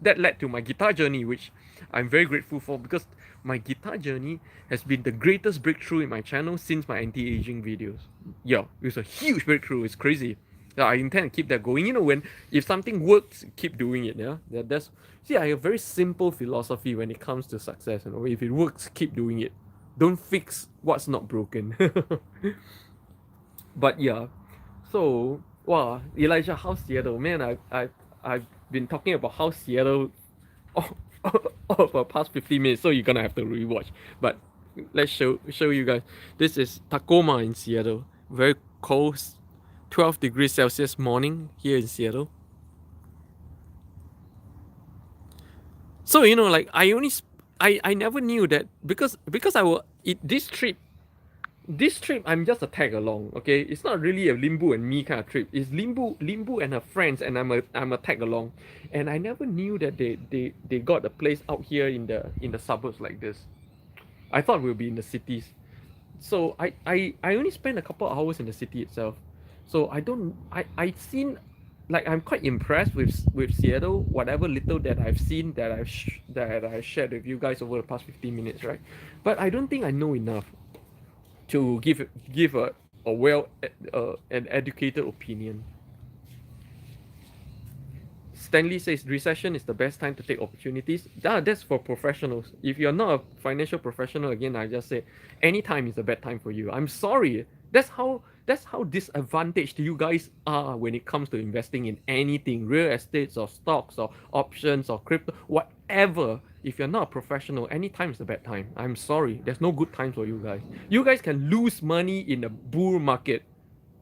that led to my guitar journey, which I'm very grateful for, because my guitar journey has been the greatest breakthrough in my channel since my anti-aging videos. Yeah, it's a huge breakthrough. It's crazy. Yeah, I intend to keep that going. If something works, keep doing it. Yeah, that's see. I have a very simple philosophy when it comes to success. If it works, keep doing it. Don't fix what's not broken. But yeah, so wow, Elijah, how's Seattle? Man, I've been talking about how Seattle. Oh, of a past 15 minutes, so you're gonna have to rewatch. But let's show you guys. This is Tacoma in Seattle. Very cold, 12 degrees Celsius morning here in Seattle. So like I never knew that because I will this trip I'm just a tag along, okay? It's not really a Limbu and me kind of trip. It's Limbu and her friends, and I'm a tag along. And I never knew that they got a place out here in the suburbs like this. I thought we'll be in the cities. So I only spent a couple of hours in the city itself. So I seen, like, I'm quite impressed with Seattle, whatever little that I've seen, that I shared with you guys over the past 15 minutes, right? But I don't think I know enough to give a an educated opinion. Stanley says recession is the best time to take opportunities. That's for professionals. If you're not a financial professional, again, I just say any time is a bad time for you. I'm sorry. That's how disadvantaged you guys are when it comes to investing in anything, real estates or stocks or options or crypto, whatever. If you're not a professional, any time is a bad time. I'm sorry. There's no good times for you guys. You guys can lose money in a bull market.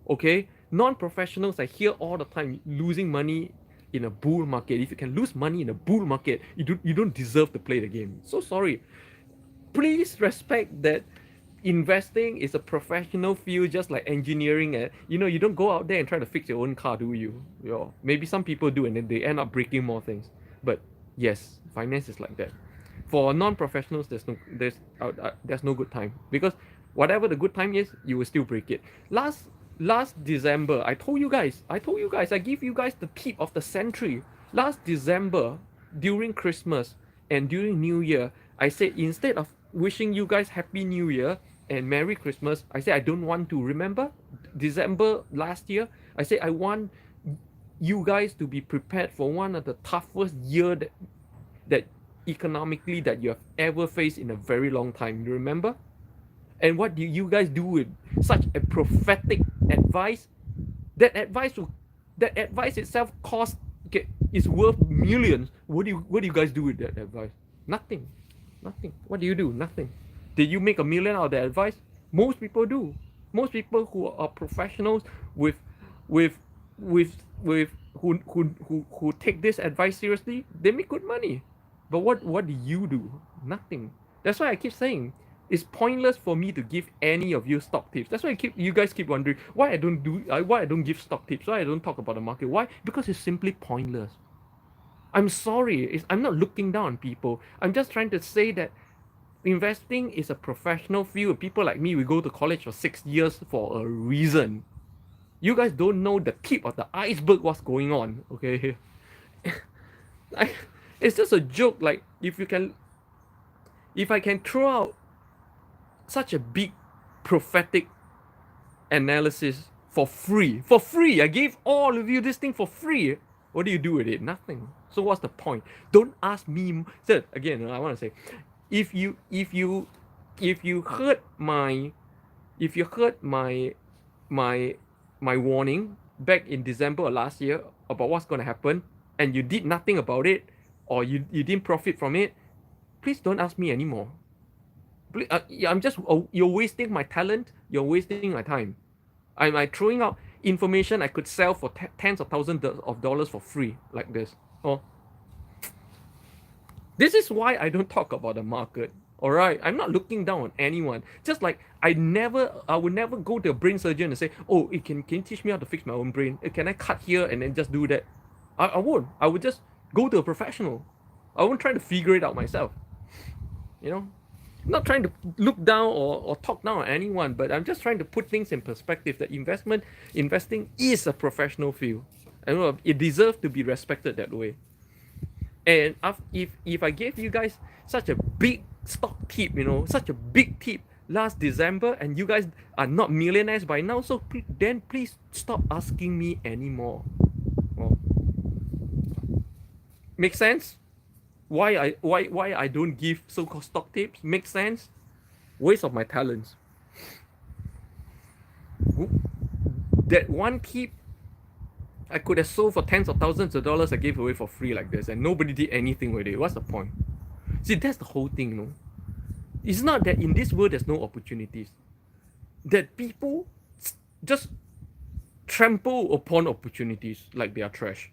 Okay? Non-professionals, I hear all the time losing money in a bull market. If you can lose money in a bull market, you don't deserve to play the game. So sorry. Please respect that investing is a professional field, just like engineering. You don't go out there and try to fix your own car, do you? Maybe some people do, and then they end up breaking more things. But yes, finance is like that. For non-professionals, there's no good time, because whatever the good time is, you will still break it. Last December, I told you guys, I give you guys the tip of the century. Last December, during Christmas and during New Year, I said, instead of wishing you guys Happy New Year and Merry Christmas, I said I don't want to. Remember December last year? I said I want you guys to be prepared for one of the toughest year that economically that you have ever faced in a very long time. You remember? And what do you guys do with such a prophetic advice? That advice itself is worth millions. What do you guys do with that advice? Nothing. What do you do? Nothing. Did you make a million out of that advice? Most people do. Most people who are professionals with who take this advice seriously, they make good money. But what do you do? Nothing. That's why I keep saying it's pointless for me to give any of you stock tips. That's why you guys keep wondering why I don't give stock tips, why I don't talk about the market. Why? Because it's simply pointless. I'm sorry. I'm not looking down on people. I'm just trying to say that investing is a professional field. People like me, we go to college for 6 years for a reason. You guys don't know the tip of the iceberg what's going on, okay? It's just a joke. Like, if I can throw out such a big prophetic analysis for free. I gave all of you this thing for free. What do you do with it? Nothing. So what's the point? Don't ask me. So again, I want to say, if you heard my warning back in December of last year about what's going to happen, and you did nothing about it, or you didn't profit from it, please don't ask me anymore. I'm just, you're wasting my talent, you're wasting my time. I'm throwing out information I could sell for tens of thousands of dollars for free like this. This is why I don't talk about the market. All right, I'm not looking down on anyone. Just like I would never go to a brain surgeon and say, oh, can you teach me how to fix my own brain? Can I cut here and then just do that? I won't. I would just go to a professional. I won't try to figure it out myself. I'm not trying to look down or talk down on anyone, but I'm just trying to put things in perspective that investing is a professional field. And it deserves to be respected that way. And if I gave you guys such a big stock tip, such a big tip last December, and you guys are not millionaires by now, so then please stop asking me anymore. Make sense? Why I don't give so-called stock tips? Makes sense? Waste of my talents. That one tip I could have sold for tens of thousands of dollars, I gave away for free like this, and nobody did anything with it. What's the point? See, that's the whole thing, you know. It's not that in this world there's no opportunities. That people just trample upon opportunities like they are trash.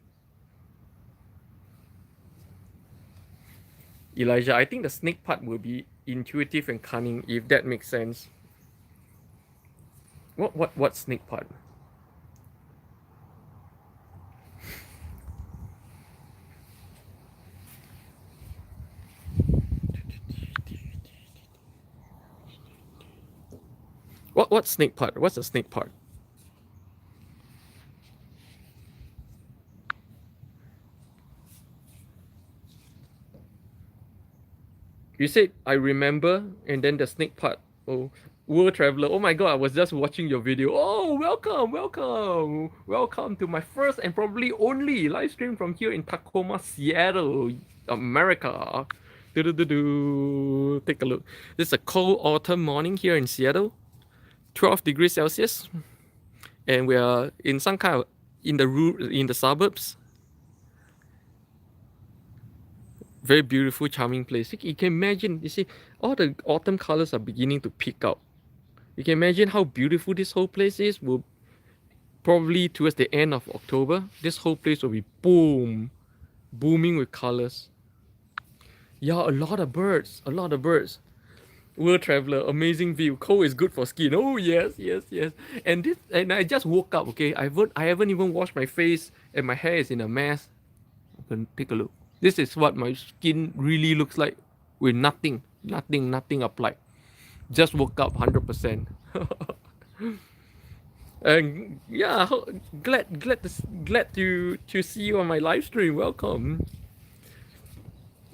Elijah, I think the snake part will be intuitive and cunning, if that makes sense. What snake part? What snake part? What's the snake part? You said I remember, and then the snake part. Oh, world traveler. Oh my god, I was just watching your video. Oh, welcome to my first and probably only live stream from here in Tacoma, Seattle, America. Do. Take a look. This is a cold autumn morning here in Seattle, 12 degrees Celsius, and we are in some kind of in the suburbs. Very beautiful, charming place. You can imagine, you see, all the autumn colors are beginning to peek out. You can imagine how beautiful this whole place is. Will probably towards the end of October, this whole place will be booming with colors. Yeah, a lot of birds. World traveler, amazing view. Cold is good for skin. Oh yes. And I just woke up. Okay, I haven't even washed my face, and my hair is in a mess. You can take a look. This is what my skin really looks like with nothing applied. Just woke up 100%. And yeah, glad to see you on my live stream. Welcome.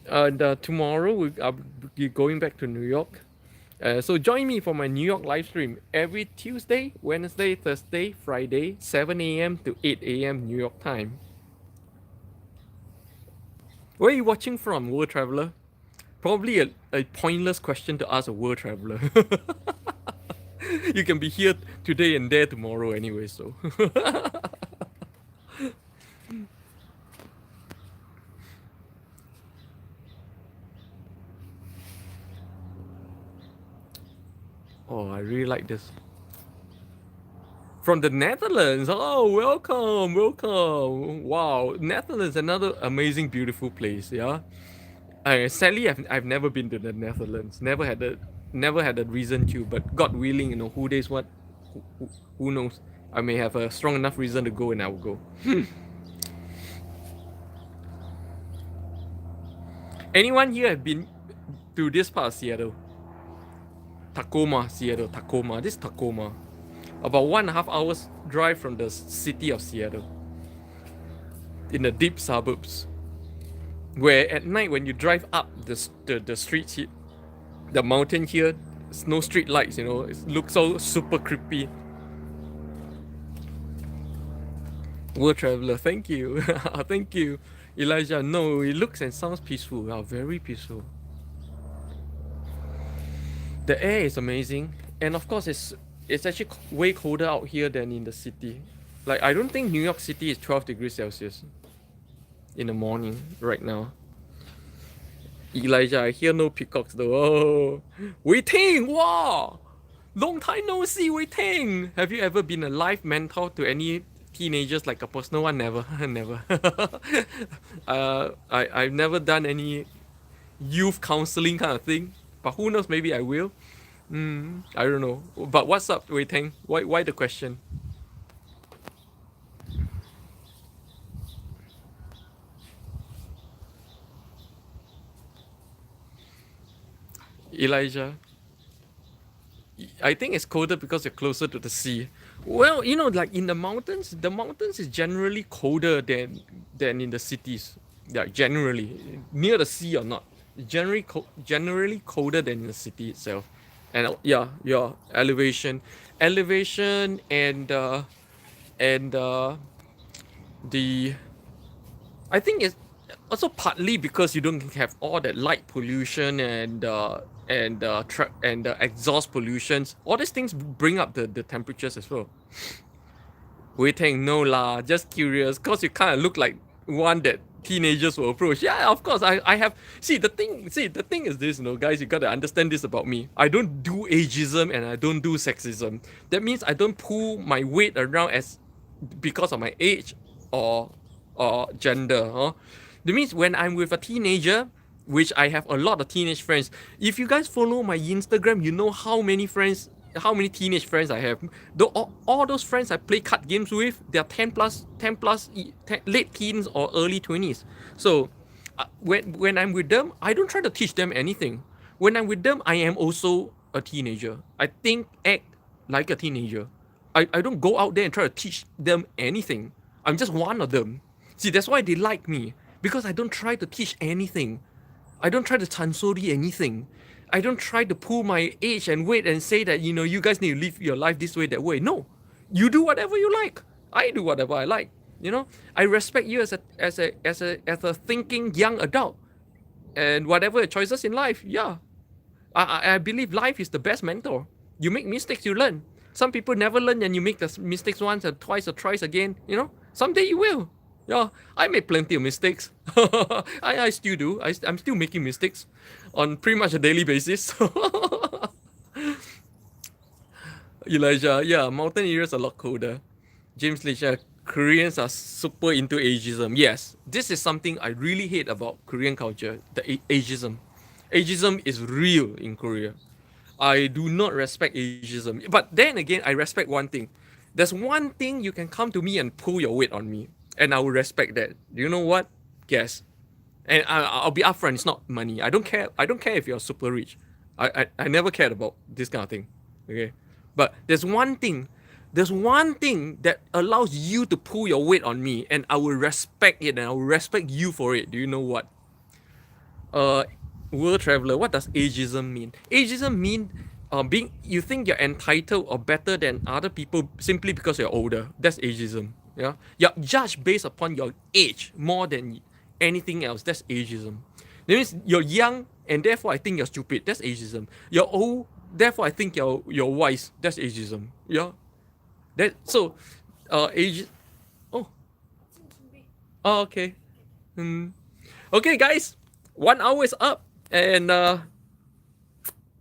And tomorrow I'll be going back to New York. So join me for my New York live stream every Tuesday, Wednesday, Thursday, Friday, 7 a.m. to 8 a.m. New York time. Where are you watching from, world traveler? Probably a pointless question to ask a world traveler. You can be here today and there tomorrow anyway, so. Oh, I really like this. From the Netherlands. Oh, welcome. Wow, Netherlands, another amazing, beautiful place. Yeah. Sadly, I've never been to the Netherlands. Never had a reason to. But God willing, you know, who knows what, who knows? I may have a strong enough reason to go, and I will go. Anyone here have been to this part of Seattle? Tacoma, Seattle, Tacoma. This is Tacoma. About 1.5 hours drive from the city of Seattle. In the deep suburbs. Where at night when you drive up the streets here, the mountain here, there's no street lights, you know, it looks so super creepy. World traveler, thank you. Thank you. Elijah, no, it looks and sounds peaceful. Wow, very peaceful. The air is amazing, and of course it's actually way colder out here than in the city. Like, I don't think New York City is 12 degrees Celsius in the morning right now. Elijah, I hear no peacocks though. Oh, Wei Ting, wow, long time no see, Wei Ting. Have you ever been a live mentor to any teenagers, like a personal one? Never, never. I've never done any youth counseling kind of thing, but who knows? Maybe I will. I don't know. But what's up, Wei Teng? Why the question? Elijah, I think it's colder because you're closer to the sea. Well, you know, like in the mountains is generally colder than in the cities. Yeah, generally, near the sea or not, generally colder than in the city itself. And yeah, elevation, and the I think it's also partly because you don't have all that light pollution and exhaust pollutions. All these things bring up the temperatures as well. Wei Teng, no lah, just curious, cause you kind of look like one that teenagers will approach. Yeah, of course. I have the thing is this, guys, you gotta understand this about me. I don't do ageism and I don't do sexism. That means I don't pull my weight around as because of my age or gender. Huh? That means when I'm with a teenager, which I have a lot of teenage friends. If you guys follow my Instagram, you know how many teenage friends I have. All those friends I play card games with, they're 10 plus, 10 plus, 10, late teens or early 20s. So when I'm with them, I don't try to teach them anything. When I'm with them, I am also a teenager. I think, act like a teenager. I don't go out there and try to teach them anything. I'm just one of them. See, that's why they like me. Because I don't try to teach anything. I don't try to tansori anything. I don't try to pull my age and weight and say that, you guys need to live your life this way, that way. No. You do whatever you like. I do whatever I like. I respect you as a thinking young adult. And whatever your choices in life, yeah. I believe life is the best mentor. You make mistakes, you learn. Some people never learn and you make the mistakes once or twice or thrice again. Someday you will. Yeah, I made plenty of mistakes. I still do. I'm still making mistakes on pretty much a daily basis. Elijah, yeah, mountain areas are a lot colder. James Leisha, Koreans are super into ageism. Yes, this is something I really hate about Korean culture, the ageism. Ageism is real in Korea. I do not respect ageism. But then again, I respect one thing. There's one thing you can come to me and pull your weight on me, and I will respect that. Do you know what? Guess. And I'll be upfront. It's not money. I don't care. I don't care if you're super rich. I never cared about this kind of thing. Okay. But there's one thing. There's one thing that allows you to pull your weight on me, and I will respect it, and I will respect you for it. Do you know what? uh World traveler, what does ageism mean? Ageism mean being you think you're entitled or better than other people simply because you're older. That's ageism. Yeah, you're judged based upon your age more than anything else. That's ageism. That means you're young and therefore I think you're stupid. That's ageism. You're old, therefore I think you're wise. That's ageism. Yeah. Age. Oh. Oh, okay. Okay, guys. 1 hour is up, and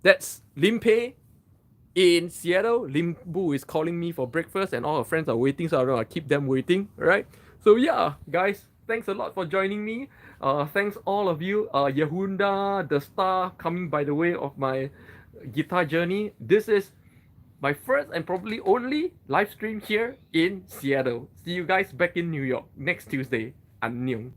that's Limpeh in Seattle. Limbu is calling me for breakfast, and all her friends are waiting, so I don't know, I keep them waiting, right? So yeah, guys, thanks a lot for joining me. Thanks all of you. Yehunda, the star coming by the way of my guitar journey. This is my first and probably only live stream here in Seattle. See you guys back in New York next Tuesday. Annyeong.